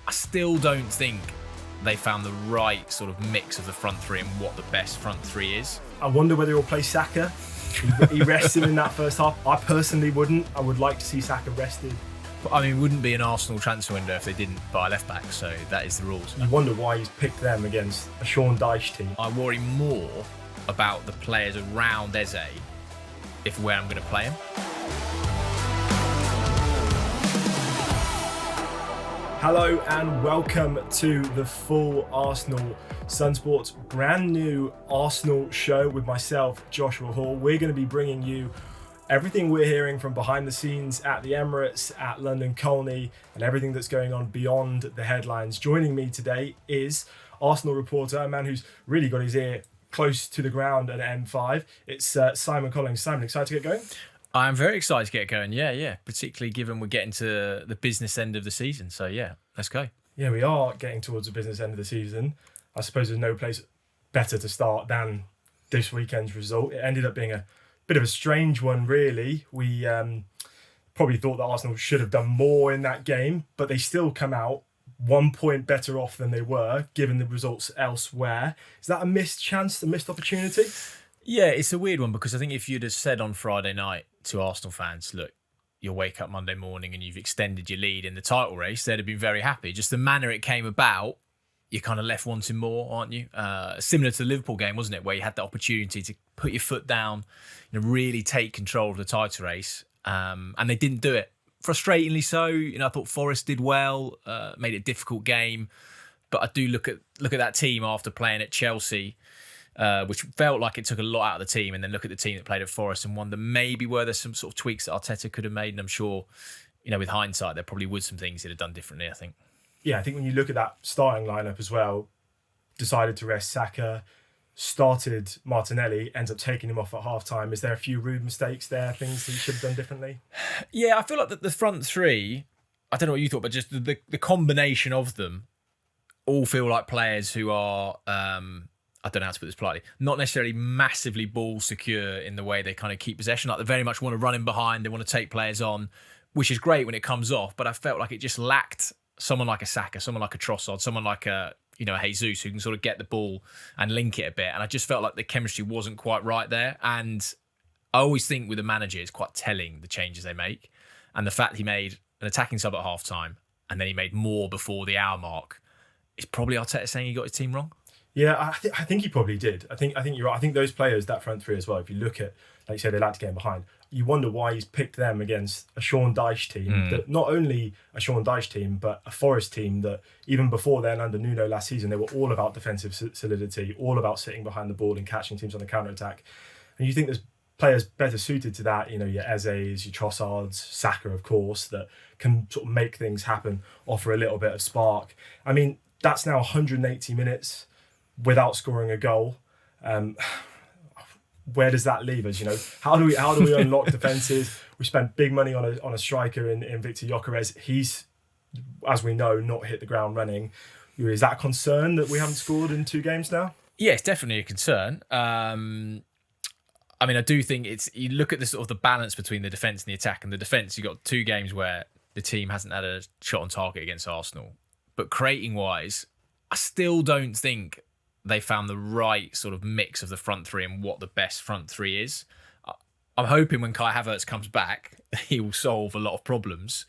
I still don't think they found the right sort of mix of the front three and what the best front three is. I wonder whether he'll play Saka. He rested in that first half. I personally wouldn't. I would like to see Saka rested. But I mean, it wouldn't be an Arsenal transfer window if they didn't buy a left back, so that is the rules. You wonder why he's picked them against a Sean Dyche team. I worry more about the players around Eze if where I'm going to play him. Hello and welcome to the full Arsenal Sun Sports brand new Arsenal show with myself, Joshua Hall. We're going to be bringing you everything we're hearing from behind the scenes at the Emirates, at London Colney, and everything that's going on beyond the headlines. Joining me today is Arsenal reporter, a man who's really got his ear close to the ground at M5. It's Simon Collings. Simon, excited to get going? I'm very excited to get going, yeah. Particularly given we're getting to the business end of the season. So, yeah, let's go. Yeah, we are getting towards the business end of the season. I suppose there's no place better to start than this weekend's result. It ended up being a bit of a strange one, really. We probably thought that Arsenal should have done more in that game, but they still come out 1 point better off than they were, given the results elsewhere. Is that a missed chance, a missed opportunity? Yeah, it's a weird one because I think if you'd have said on Friday night to Arsenal fans, look, you'll wake up Monday morning and you've extended your lead in the title race, they'd have been very happy. Just the manner it came about, you're kind of left wanting more, aren't you? Similar to the Liverpool game, wasn't it? Where you had the opportunity to put your foot down, really take control of the title race. And they didn't do it. Frustratingly so. I thought Forest did well, made it a difficult game. But I do look at that team after playing at Chelsea, which felt like it took a lot out of the team, and then look at the team that played at Forest and wonder maybe were there some sort of tweaks that Arteta could have made. And I'm sure, with hindsight, there probably would some things he'd have done differently, I think. Yeah, I think when you look at that starting lineup as well, decided to rest Saka, started Martinelli, ends up taking him off at half-time. Is there a few rude mistakes there, things that you should have done differently? Yeah, I feel like the front three, I don't know what you thought, but just the combination of them all feel like players who are, I don't know how to put this politely, not necessarily massively ball secure in the way they kind of keep possession. Like they very much want to run in behind, they want to take players on, which is great when it comes off, but I felt like it just lacked someone like a Saka, someone like a Trossard, someone like a Jesus who can sort of get the ball and link it a bit. And I just felt like the chemistry wasn't quite right there. And I always think with a manager, it's quite telling the changes they make. And the fact he made an attacking sub at half-time and then he made more before the hour mark is probably Arteta saying he got his team wrong. Yeah, I think he probably did. I think you're right. I think those players, that front three as well, if you look at, like you said, they like to get in behind. You wonder why he's picked them against a Sean Dyche team, that not only a Sean Dyche team, but a Forest team that even before then, under Nuno last season, they were all about defensive solidity, all about sitting behind the ball and catching teams on the counter-attack. And you think there's players better suited to that, your Ezes, your Trossards, Saka, of course, that can sort of make things happen, offer a little bit of spark. I mean, that's now 180 minutes without scoring a goal. Where does that leave us? How do we unlock defences? We spent big money on a striker in Victor Gyökeres. He's, as we know, not hit the ground running. Is that a concern that we haven't scored in 2 games now? Yeah, it's definitely a concern. I do think you look at the sort of the balance between the defence and the attack. And the defence, you've got 2 games where the team hasn't had a shot on target against Arsenal. But creating wise, I still don't think they found the right sort of mix of the front three and what the best front three is. I'm hoping when Kai Havertz comes back, he will solve a lot of problems.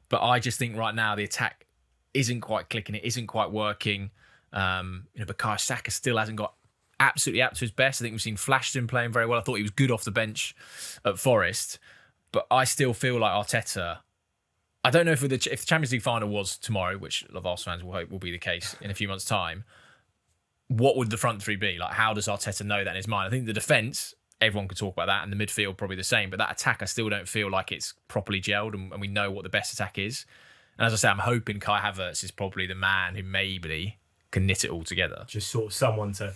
But I just think right now the attack isn't quite clicking, it isn't quite working. Bukayo Saka still hasn't got absolutely up to his best. I think we've seen Flashton playing very well. I thought he was good off the bench at Forest. But I still feel like Arteta, I don't know if the Champions League final was tomorrow, which a lot of Arsenal fans will hope will be the case in a few months' time, what would the front three be? Like, how does Arteta know that in his mind? I think the defence, everyone could talk about that, and the midfield probably the same. But that attack, I still don't feel like it's properly gelled, and we know what the best attack is. And as I say, I'm hoping Kai Havertz is probably the man who maybe can knit it all together. Just sort of someone to,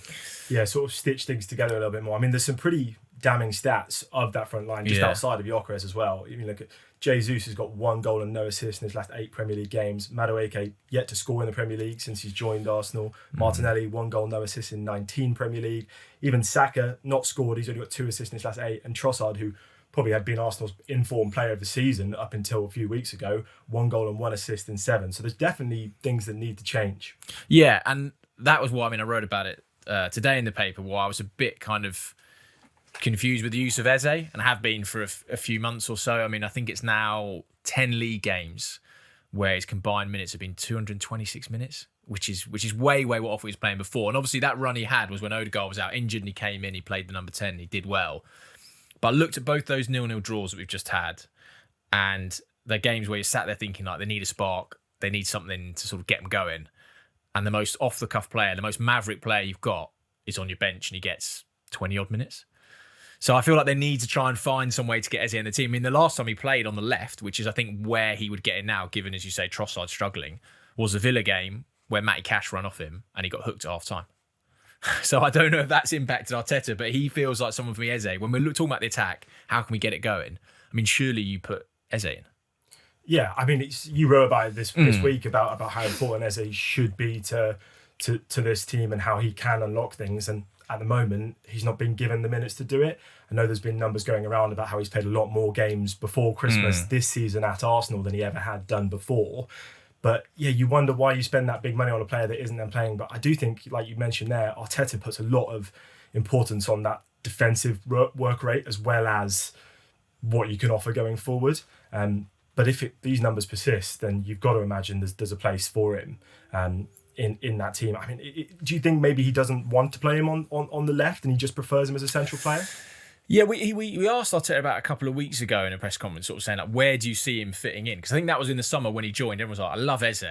sort of stitch things together a little bit more. I mean, there's some pretty damning stats of that front line just outside of Gyökeres as well. You look at Jesus has got 1 goal and no assist in his last 8 Premier League games. Madueke yet to score in the Premier League since he's joined Arsenal. Martinelli 1 goal, no assist in 19 Premier League. Even Saka not scored. He's only got 2 assists in his last 8. And Trossard, who probably had been Arsenal's informed player of the season up until a few weeks ago. 1 goal and 1 assist in 7. So there's definitely things that need to change. Yeah, and that was why I wrote about it today in the paper. Why I was a bit kind of confused with the use of Eze, and have been for a few months or so. I think it's now 10 league games where his combined minutes have been 226 minutes, which is way what off he was playing before. And obviously that run he had was when Odegaard was out injured and he came in, he played the number 10, and he did well. But I looked at both those 0-0 draws that we've just had, and they're games where you're sat there thinking like they need a spark, they need something to sort of get them going. And the most off-the-cuff player, the most maverick player you've got is on your bench and he gets 20-odd minutes. So I feel like they need to try and find some way to get Eze in the team. The last time he played on the left, which is I think where he would get in now, given, as you say, Trossard struggling, was the Villa game where Matty Cash ran off him and he got hooked at half-time. So I don't know if that's impacted Arteta, but he feels like someone for me, Eze. When we're talking about the attack, how can we get it going? Surely you put Eze in. Yeah, you wrote about it this week about how important Eze should be to this team and how he can unlock things. And at the moment, he's not been given the minutes to do it. I know there's been numbers going around about how he's played a lot more games before Christmas this season at Arsenal than he ever had done before. But yeah, you wonder why you spend that big money on a player that isn't then playing. But I do think, like you mentioned there, Arteta puts a lot of importance on that defensive work rate as well as what you can offer going forward. But if these numbers persist, then you've got to imagine there's a place for him in that team. Do you think maybe he doesn't want to play him on the left and he just prefers him as a central player? Yeah, we asked Arteta about a couple of weeks ago in a press conference, sort of saying, like, where do you see him fitting in? Because I think that was in the summer when he joined. Everyone was like, I love Eze.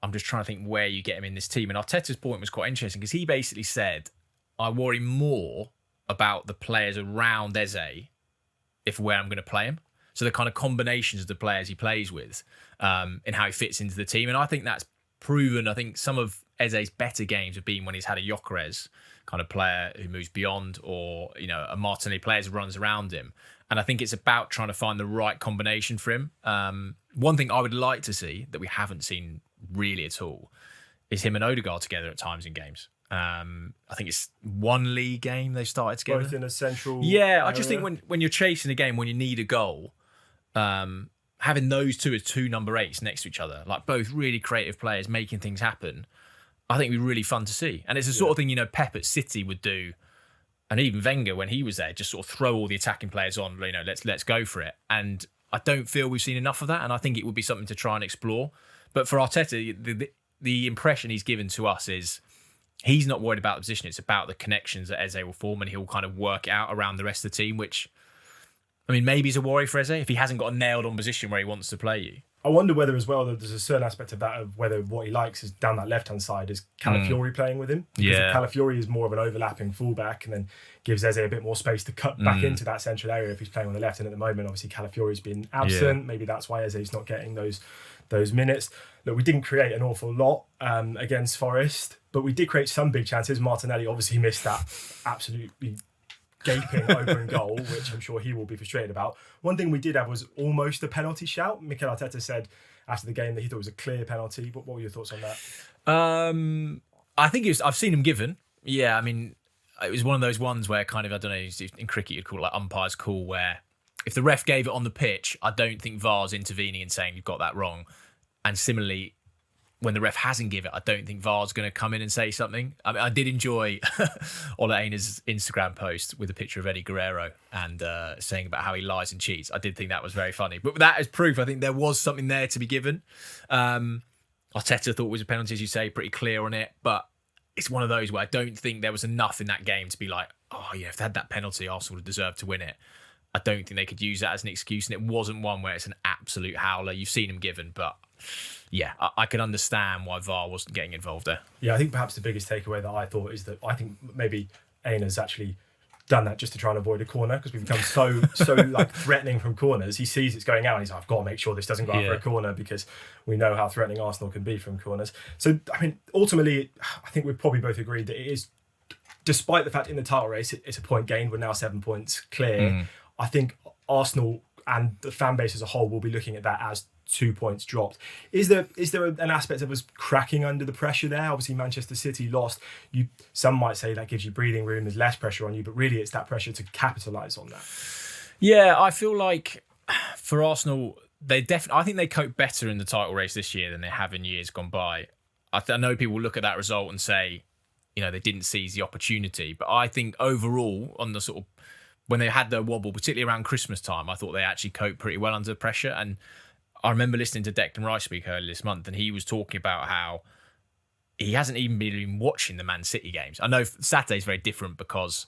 I'm just trying to think where you get him in this team. And Arteta's point was quite interesting because he basically said, I worry more about the players around Eze if where I'm going to play him. So the kind of combinations of the players he plays with and how he fits into the team. And I think that's proven. I think some of Eze's better games have been when he's had a Gyökeres kind of player who moves beyond, or a Martinelli player who runs around him. And I think it's about trying to find the right combination for him. One thing I would like to see that we haven't seen really at all is him and Odegaard together at times in games. I think it's one league game they started together. Both in a central area. I just think when you're chasing a game, when you need a goal, having those two as two number 8s next to each other, like both really creative players making things happen, I think it'd be really fun to see. And it's the sort of thing, Pep at City would do, and even Wenger when he was there, just sort of throw all the attacking players on, let's go for it. I don't feel we've seen enough of that, and I think it would be something to try and explore. But for Arteta, the impression he's given to us is he's not worried about the position. It's about the connections that Eze will form, and he'll kind of work it out around the rest of the team, which, maybe is a worry for Eze if he hasn't got a nailed-on position where he wants to play you. I wonder whether as well that there's a certain aspect of that of whether what he likes is down that left-hand side is Calafiori playing with him. Because Calafiori is more of an overlapping fullback and then gives Eze a bit more space to cut back into that central area if he's playing on the left. And at the moment, obviously, Calafiori's been absent. Maybe that's why Eze's not getting those minutes. Look, we didn't create an awful lot against Forest, but we did create some big chances. Martinelli obviously missed that absolutely gaping open goal, which I'm sure he will be frustrated about. One thing we did have was almost a penalty shout. Mikel Arteta said after the game that he thought it was a clear penalty. What were your thoughts on that? I think I've seen him given. Yeah, it was one of those ones where kind of, I don't know, in cricket you'd call it like umpire's call, where if the ref gave it on the pitch, I don't think VAR's intervening and saying you've got that wrong. And similarly, when the ref hasn't given it, I don't think VAR's going to come in and say something. I did enjoy Ole Einar's Instagram post with a picture of Eddie Guerrero and saying about how he lies and cheats. I did think that was very funny. But that is proof, I think there was something there to be given. Arteta thought it was a penalty, as you say, pretty clear on it. But it's one of those where I don't think there was enough in that game to be like, oh yeah, if they had that penalty, Arsenal would have deserved to win it. I don't think they could use that as an excuse. And it wasn't one where it's an absolute howler. You've seen him given, but yeah, I can understand why VAR wasn't getting involved there. Yeah, I think perhaps the biggest takeaway that I thought is that I think maybe Einar's actually done that just to try and avoid a corner, because we've become so like threatening from corners. He sees it's going out and he's like, I've got to make sure this doesn't go out for a corner, because we know how threatening Arsenal can be from corners. So, ultimately, I think we've probably both agreed that it is, despite the fact in the title race, it's a point gained. We're now 7 points clear. I think Arsenal and the fan base as a whole will be looking at that as 2 points dropped. Is there an aspect of us cracking under the pressure there? Obviously, Manchester City lost. Some might say that gives you breathing room. There's less pressure on you, but really, it's that pressure to capitalise on that. Yeah, I feel like for Arsenal, I think they cope better in the title race this year than they have in years gone by. I know people look at that result and say, they didn't seize the opportunity, but I think overall, on the sort of when they had their wobble, particularly around Christmas time, I thought they actually coped pretty well under pressure. And I remember listening to Declan Rice speak earlier this month, and he was talking about how he hasn't even been watching the Man City games. I know Saturday's very different because,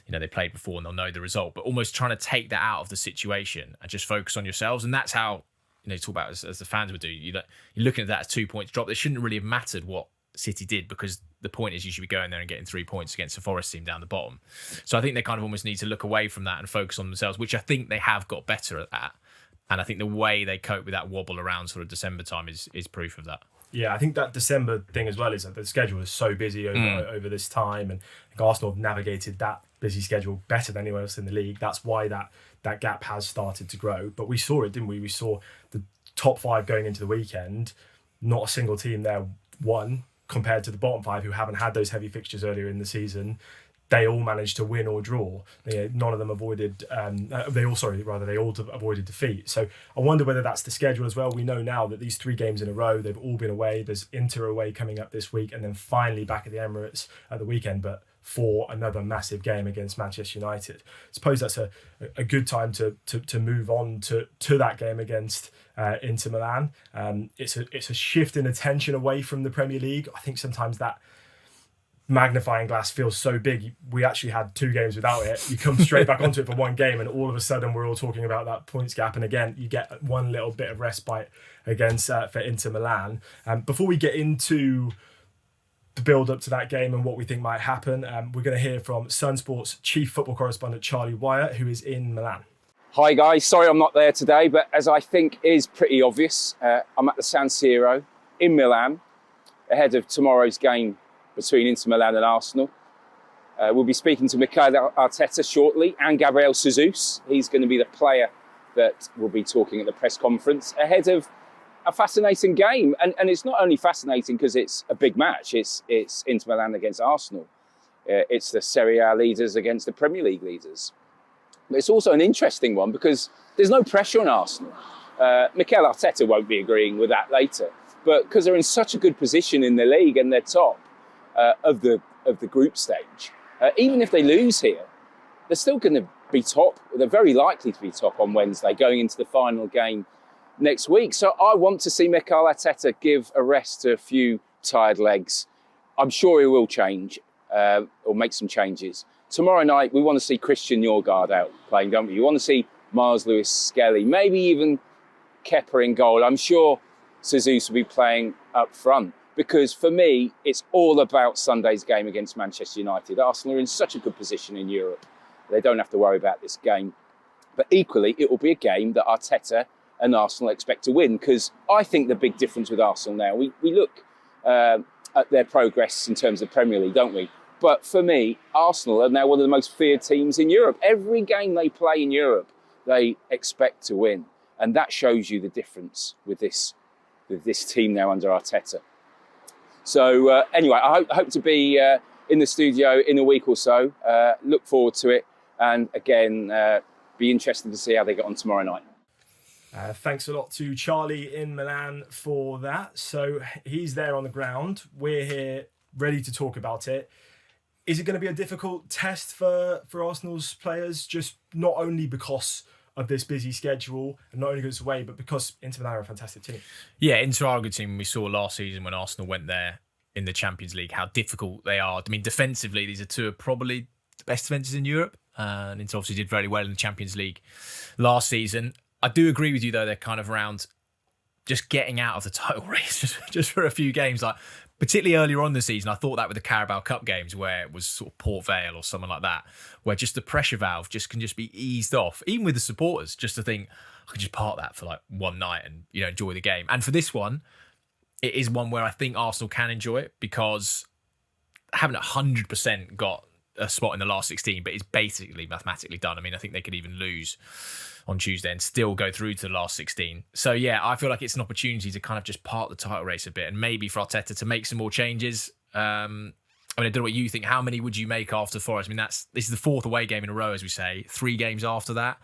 they played before and they'll know the result, but almost trying to take that out of the situation and just focus on yourselves. And that's how, talk about as the fans would do. You're looking at that as 2 points drop. It shouldn't really have mattered what City did, because the point is you should be going there and getting 3 points against the Forest team down the bottom. So I think they kind of almost need to look away from that and focus on themselves, which I think they have got better at that. And I think the way they cope with that wobble around sort of December time is proof of that. Yeah, I think that December thing as well is that the schedule is so busy over this time, and I think Arsenal have navigated that busy schedule better than anyone else in the league. That's why that gap has started to grow. But we saw it, didn't we? We saw the top 5 going into the weekend. Not a single team there won compared to the bottom 5 who haven't had those heavy fixtures earlier in the season. They all managed to win or draw. None of them avoided. They all avoided defeat. So I wonder whether that's the schedule as well. We know now that these 3 games in a row, they've all been away. There's Inter away coming up this week, and then finally back at the Emirates at the weekend, but for another massive game against Manchester United. I suppose that's a good time to move on to that game against Inter Milan. It's a shift in attention away from the Premier League. I think sometimes that magnifying glass feels so big. We actually had 2 games without it. You come straight back onto it for 1 game, and all of a sudden we're all talking about that points gap. And again, you get one little bit of respite against for Inter Milan. Before we get into the build up to that game and what we think might happen, we're going to hear from Sun Sports chief football correspondent Charlie Wyatt, who is in Milan. Hi guys, sorry I'm not there today, but as I think is pretty obvious, I'm at the San Siro in Milan ahead of tomorrow's game between Inter Milan and Arsenal. We'll be speaking to Mikel Arteta shortly, and Gabriel Jesus. He's going to be the player that will be talking at the press conference ahead of a fascinating game. And it's not only fascinating because it's a big match. It's Inter Milan against Arsenal. It's the Serie A leaders against the Premier League leaders. But it's also an interesting one because there's no pressure on Arsenal. Mikel Arteta won't be agreeing with that later. But because they're in such a good position in the league and they're top of the group stage, even if they lose here, they're still going to be top. They're very likely to be top on Wednesday, going into the final game next week. So I want to see Mikel Arteta give a rest to a few tired legs. I'm sure he will change or make some changes. Tomorrow night, we want to see Christian Norgard out playing, don't we? You want to see Miles Lewis-Skelly, maybe even Kepa in goal. I'm sure Jesus will be playing up front. Because for me, it's all about Sunday's game against Manchester United. Arsenal are in such a good position in Europe. They don't have to worry about this game. But equally, it will be a game that Arteta and Arsenal expect to win. Because I think the big difference with Arsenal now, we look at their progress in terms of Premier League, don't we? But for me, Arsenal are now one of the most feared teams in Europe. Every game they play in Europe, they expect to win. And that shows you the difference with this team now under Arteta. So anyway, I hope to be in the studio in a week or so. Look forward to it. And again, be interested to see how they get on tomorrow night. Thanks a lot to Charlie in Milan for that. So he's there on the ground. We're here ready to talk about it. Is it going to be a difficult test for Arsenal's players? Just not only because of this busy schedule and not only because it's away, but because Inter Milan are a fantastic team. Yeah, Inter are a good team. We saw last season when Arsenal went there in the Champions League how difficult they are. I mean, defensively, these are 2 of probably the best defences in Europe. And Inter obviously did very well in the Champions League last season. I do agree with you, though, they're kind of around just getting out of the title race just for a few games. Like, particularly earlier on in the season, I thought that with the Carabao Cup games where it was sort of Port Vale or someone like that, where just the pressure valve can be eased off, even with the supporters, just to think, I could just park that for like one night and enjoy the game. And for this one, it is one where I think Arsenal can enjoy it because haven't 100% got a spot in the last 16, but it's basically mathematically done. I mean, I think they could even lose on Tuesday and still go through to the last 16. So yeah, I feel like it's an opportunity to kind of just park the title race a bit and maybe for Arteta to make some more changes. I mean, I don't know what you think. How many would you make after Forest? I mean, this is the 4th away game in a row, as we say, 3 games after that.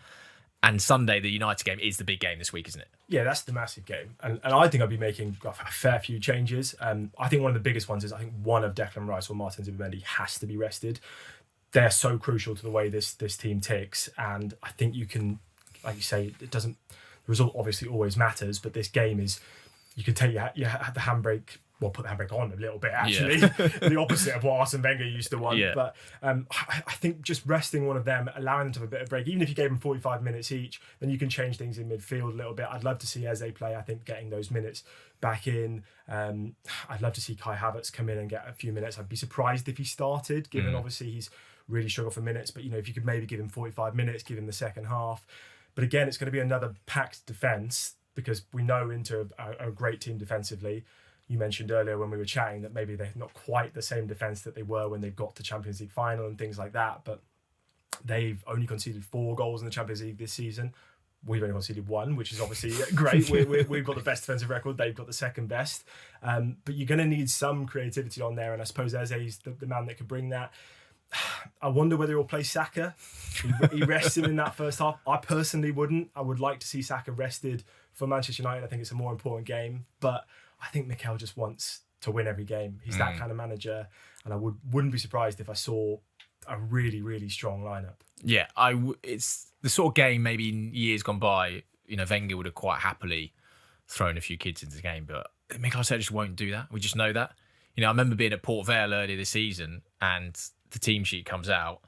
And Sunday, the United game, is the big game this week, isn't it? Yeah, that's the massive game. And I think I'd be making a fair few changes. I think one of the biggest ones is I think one of Declan Rice or Martin Zubimendi has to be rested. They're so crucial to the way this team ticks. And I think you can, like you say, the result obviously always matters, but this game is, you can take the handbrake, well, put the handbrake on a little bit, actually. The opposite of what Arsene Wenger used to want. Yeah. But I think just resting one of them, allowing them to have a bit of break, even if you gave them 45 minutes each, then you can change things in midfield a little bit. I'd love to see Eze play, I think, getting those minutes back in. I'd love to see Kai Havertz come in and get a few minutes. I'd be surprised if he started, given obviously he's really struggled for minutes. But, if you could maybe give him 45 minutes, give him the second half. But again, it's going to be another packed defence, because we know Inter are a great team defensively. You mentioned earlier when we were chatting that maybe they're not quite the same defence that they were when they've got to Champions League final and things like that, but they've only conceded 4 goals in the Champions League this season. We've only conceded 1, which is obviously great. We've got the best defensive record. They've got the second best. But you're going to need some creativity on there, and I suppose Eze's the man that could bring that. I wonder whether he'll play Saka. He rests him in that first half. I personally wouldn't. I would like to see Saka rested for Manchester United. I think it's a more important game, but I think Mikel just wants to win every game. He's that kind of manager, and I wouldn't be surprised if I saw a really, really strong lineup. Yeah, it's the sort of game maybe in years gone by, Wenger would have quite happily thrown a few kids into the game, but Mikel Arteta just won't do that. We just know that. I remember being at Port Vale earlier this season, and the team sheet comes out,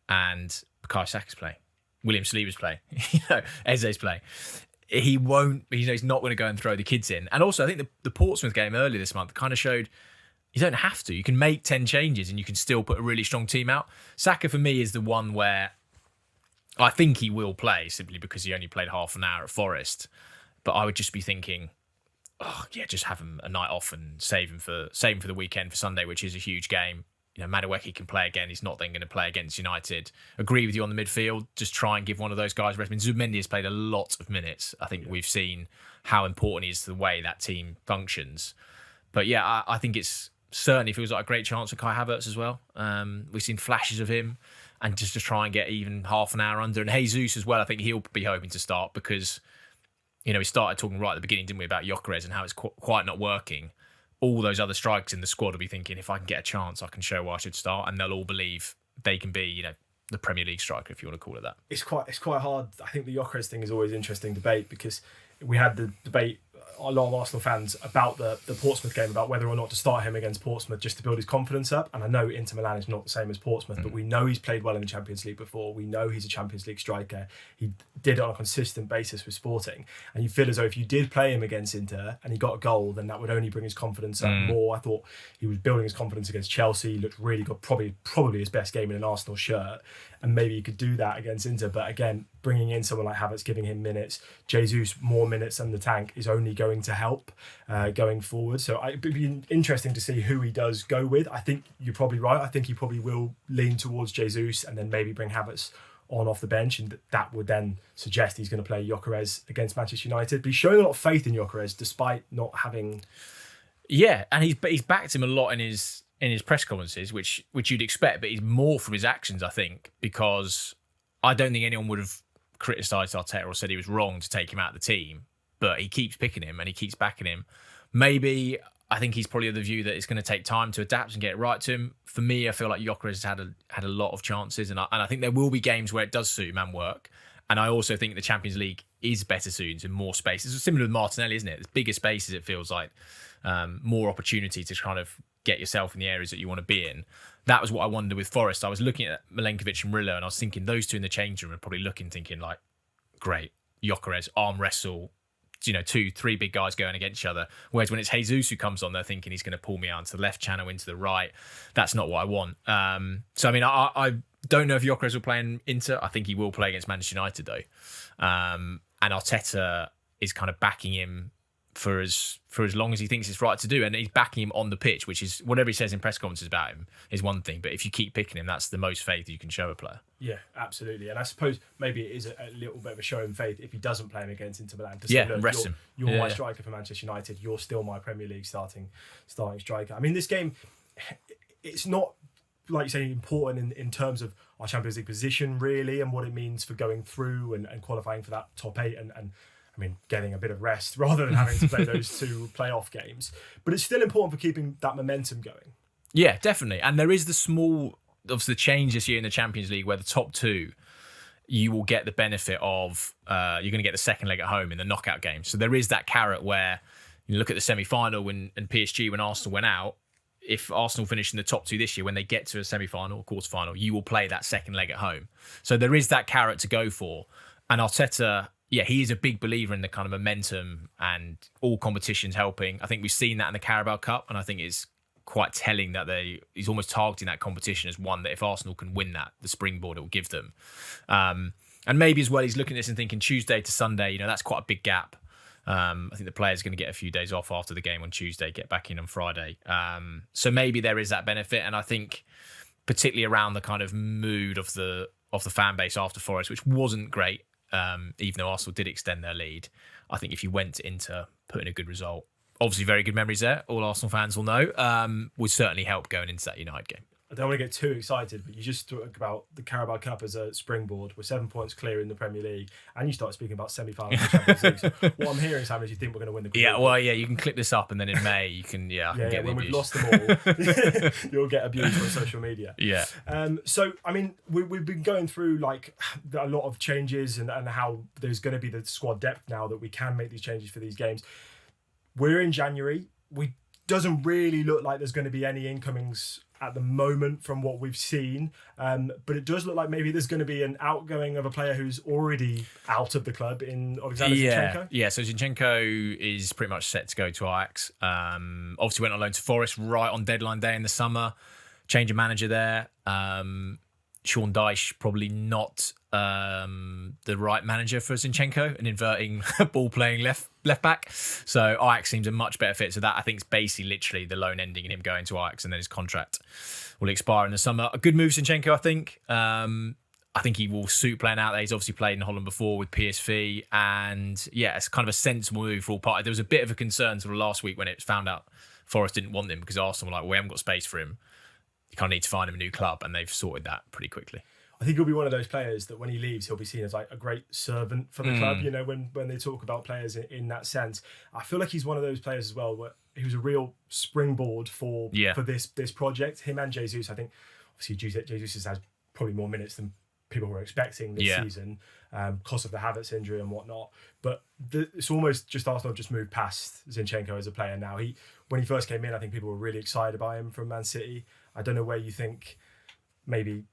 and Bukayo Saka's playing, William Saliba's playing, Eze's playing. He won't. He's not going to go and throw the kids in. And also, I think the Portsmouth game earlier this month kind of showed you don't have to. You can make 10 changes and you can still put a really strong team out. Saka for me is the one where I think he will play, simply because he only played half an hour at Forest. But I would just be thinking, just have him a night off and save him for the weekend for Sunday, which is a huge game. Madueke can play again. He's not then going to play against United. Agree with you on the midfield. Just try and give one of those guys rest. Zubimendi has played a lot of minutes. I think we've seen how important he is to the way that team functions. But yeah, I think it's certainly feels like a great chance for Kai Havertz as well. We've seen flashes of him, and just to try and get even half an hour under. And Jesus as well, I think he'll be hoping to start, because we started talking right at the beginning, didn't we, about Gyökeres and how it's quite not working. All those other strikers in the squad will be thinking, if I can get a chance, I can show why I should start, and they'll all believe they can be, the Premier League striker, if you want to call it that. It's quite hard. I think the Gyökeres thing is always an interesting debate, because we had the debate, a lot of Arsenal fans, about the Portsmouth game, about whether or not to start him against Portsmouth just to build his confidence up. And I know Inter Milan is not the same as Portsmouth, but we know he's played well in the Champions League before. We know he's a Champions League striker. He did it on a consistent basis with Sporting. And you feel as though if you did play him against Inter and he got a goal, then that would only bring his confidence up more. I thought he was building his confidence against Chelsea. He looked really good, probably his best game in an Arsenal shirt. And maybe he could do that against Inter. But again, bringing in someone like Havertz, giving him minutes, Jesus more minutes than the tank, is only going to help going forward. So it'd be interesting to see who he does go with. I think you're probably right. I think he probably will lean towards Jesus and then maybe bring Havertz on off the bench, and that would then suggest he's going to play Gyökeres against Manchester United. But he's showing a lot of faith in Gyökeres despite not having... Yeah, and he's backed him a lot in his press conferences, which you'd expect, but he's more from his actions, I think, because I don't think anyone would have criticised Arteta or said he was wrong to take him out of the team, but he keeps picking him and he keeps backing him. Maybe I think he's probably of the view that it's going to take time to adapt and get it right to him. For me, I feel like Gyökeres has had a lot of chances, and I think there will be games where it does suit him and work. And I also think the Champions League is better suited in more spaces. It's similar with Martinelli, isn't it? There's bigger spaces, it feels like, more opportunity to kind of get yourself in the areas that you want to be in. That was what I wondered with Forest. I was looking at Milenkovic and Murillo, and I was thinking those two in the change room are probably thinking like, great, Gyökeres, arm wrestle, 2-3 big guys going against each other. Whereas when it's Jesus who comes on, they're thinking he's going to pull me out into the left channel, into the right. That's not what I want. So, I mean, I don't know if Gyökeres will play in Inter. I think he will play against Manchester United, though. And Arteta is kind of backing him for as long as he thinks it's right to do. And he's backing him on the pitch, which is whatever he says in press conferences about him is one thing. But if you keep picking him, that's the most faith you can show a player. Yeah, absolutely. And I suppose maybe it is a little bit of a show of faith if he doesn't play him against Inter Milan. To say, rest him. You're my striker for Manchester United. You're still my Premier League starting striker. I mean, this game, it's not like you say, important in terms of our Champions League position, really, and what it means for going through and qualifying for that top 8 and I mean, getting a bit of rest rather than having to play those 2 playoff games. But it's still important for keeping that momentum going. Yeah, definitely. And there is obviously the change this year in the Champions League where the top 2, you will get the benefit of, you're going to get the second leg at home in the knockout game. So there is that carrot where you look at the semi-final and PSG when Arsenal went out. If Arsenal finish in the top 2 this year, when they get to a semi-final or quarter-final, you will play that second leg at home. So there is that carrot to go for. And Arteta, yeah, he is a big believer in the kind of momentum and all competitions helping. I think we've seen that in the Carabao Cup, and I think it's quite telling that he's almost targeting that competition as one that if Arsenal can win that, the springboard it will give them. And maybe as well, he's looking at this and thinking Tuesday to Sunday, that's quite a big gap. I think the player's going to get a few days off after the game on Tuesday, get back in on Friday. So maybe there is that benefit. And I think particularly around the kind of mood of the fan base after Forest, which wasn't great, even though Arsenal did extend their lead. I think if you went into putting a good result, obviously very good memories there, all Arsenal fans will know, would certainly help going into that United game. I don't want to get too excited, but you just talk about the Carabao Cup as a springboard. We're 7 points clear in the Premier League, and you start speaking about semi-finals of the Champions League. So what I'm hearing, Sam, is you think we're going to win the group. Yeah, well, yeah, you can clip this up, and then in May, you can, I can get the when abuse. we've lost them all, you'll get abused on social media. Yeah. So, I mean, we've been going through like a lot of changes and how there's going to be the squad depth now that we can make these changes for these games. We're in January. Doesn't really look like there's going to be any incomings at the moment from what we've seen, but it does look like maybe there's going to be an outgoing of a player who's already out of the club in Alexander Zinchenko. Yeah, so Zinchenko is pretty much set to go to Ajax. Obviously went on loan to Forest right on deadline day in the summer. Change of manager there. Sean Dyche probably not the right manager for Zinchenko, an inverting ball playing left back. So Ajax seems a much better fit. So that I think is basically literally the loan ending in him going to Ajax, and then his contract will expire in the summer. A good move, Zinchenko, I think. I think he will suit playing out there. He's obviously played in Holland before with PSV, and yeah, it's kind of a sensible move for all parties. There was a bit of a concern sort of last week when it was found out Forest didn't want him because Arsenal were like, well, we haven't got space for him. You kind of need to find him a new club, and they've sorted that pretty quickly. I think he'll be one of those players that when he leaves, he'll be seen as like a great servant for the club. When they talk about players in that sense, I feel like he's one of those players as well where he was a real springboard for this project. Him and Jesus, I think, obviously Jesus has probably more minutes than people were expecting this season, because of the Havertz injury and whatnot. But it's almost just Arsenal have just moved past Zinchenko as a player now. When he first came in, I think people were really excited by him from Man City. I don't know where you think maybe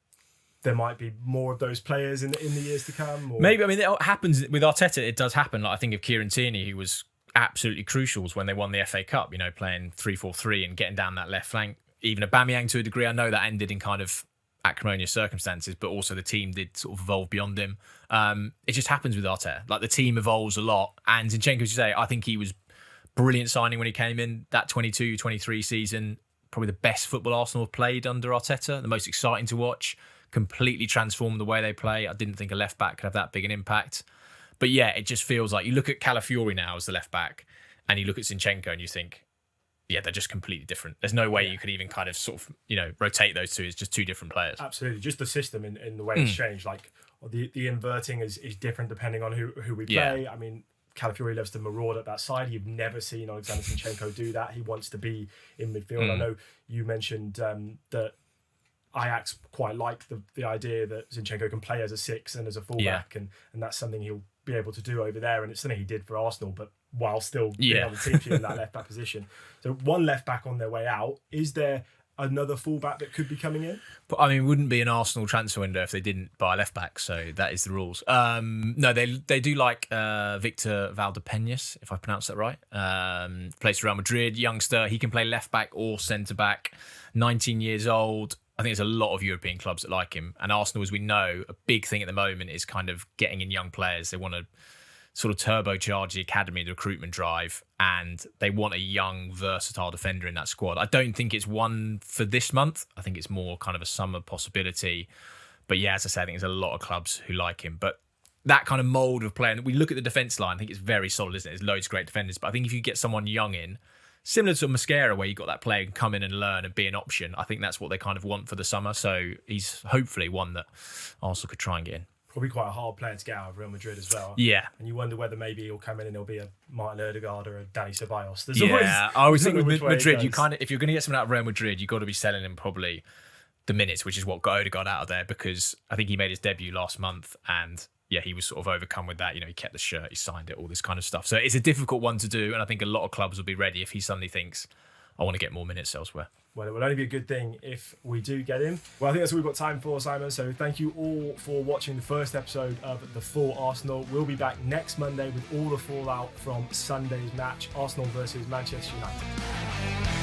there might be more of those players in the years to come. Or... Maybe, I mean, it happens with Arteta. It does happen. Like I think of Kieran Tierney, who was absolutely crucial when they won the FA Cup. Playing 3-4-3 and getting down that left flank. Even Aubameyang to a degree. I know that ended in kind of acrimonious circumstances, but also the team did sort of evolve beyond him. It just happens with Arteta. Like the team evolves a lot. And Zinchenko, as you say, I think he was brilliant signing when he came in that 22-23 season. Probably the best football Arsenal have played under Arteta. The most exciting to watch. Completely transformed the way they play. I didn't think a left back could have that big an impact. But yeah, it just feels like you look at Calafiori now as the left back and you look at Zinchenko and you think, yeah, they're just completely different. There's no way you could even kind of sort of, rotate those two. It's just two different players. Absolutely. Just the system in the way it's changed. Like the inverting is different depending on who we play. Yeah. I mean, Calafiori loves to maraud at that side. You've never seen Alexander Zinchenko do that. He wants to be in midfield. I know you mentioned that Ajax quite like the idea that Zinchenko can play as a 6 and as a fullback, and that's something he'll be able to do over there, and it's something he did for Arsenal, but while still being on the team sheet in that left back position. So one left back on their way out. Is there another fullback that could be coming in? But I mean, it wouldn't be an Arsenal transfer window if they didn't buy a left back, so that is the rules. No, they do like Victor Valdepeñas, if I pronounce that right. Plays for Real Madrid, youngster. He can play left back or centre back. 19 years old. I think there's a lot of European clubs that like him. And Arsenal, as we know, a big thing at the moment is kind of getting in young players. They want to sort of turbocharge the academy, the recruitment drive, and they want a young, versatile defender in that squad. I don't think it's one for this month. I think it's more kind of a summer possibility. But yeah, as I said, I think there's a lot of clubs who like him. But that kind of mould of player, we look at the defence line, I think it's very solid, isn't it? There's loads of great defenders. But I think if you get someone young in, similar to Mosquera, where you got that player who can come in and learn and be an option. I think that's what they kind of want for the summer. So he's hopefully one that Arsenal could try and get in. Probably quite a hard player to get out of Real Madrid as well. Yeah. And you wonder whether maybe he'll come in and there'll be a Martin Odegaard or a Danny Ceballos. I always think with Madrid, you kind of, if you're going to get someone out of Real Madrid, you've got to be selling him probably the minutes, which is what got Odegaard out of there, because I think he made his debut last month and he was sort of overcome with that. He kept the shirt, he signed it, all this kind of stuff. So it's a difficult one to do, and I think a lot of clubs will be ready if he suddenly thinks, I want to get more minutes elsewhere. Well, it will only be a good thing if we do get him. Well, I think that's all we've got time for, Simon. So thank you all for watching the first episode of The Full Arsenal. We'll be back next Monday with all the fallout from Sunday's match, Arsenal versus Manchester United.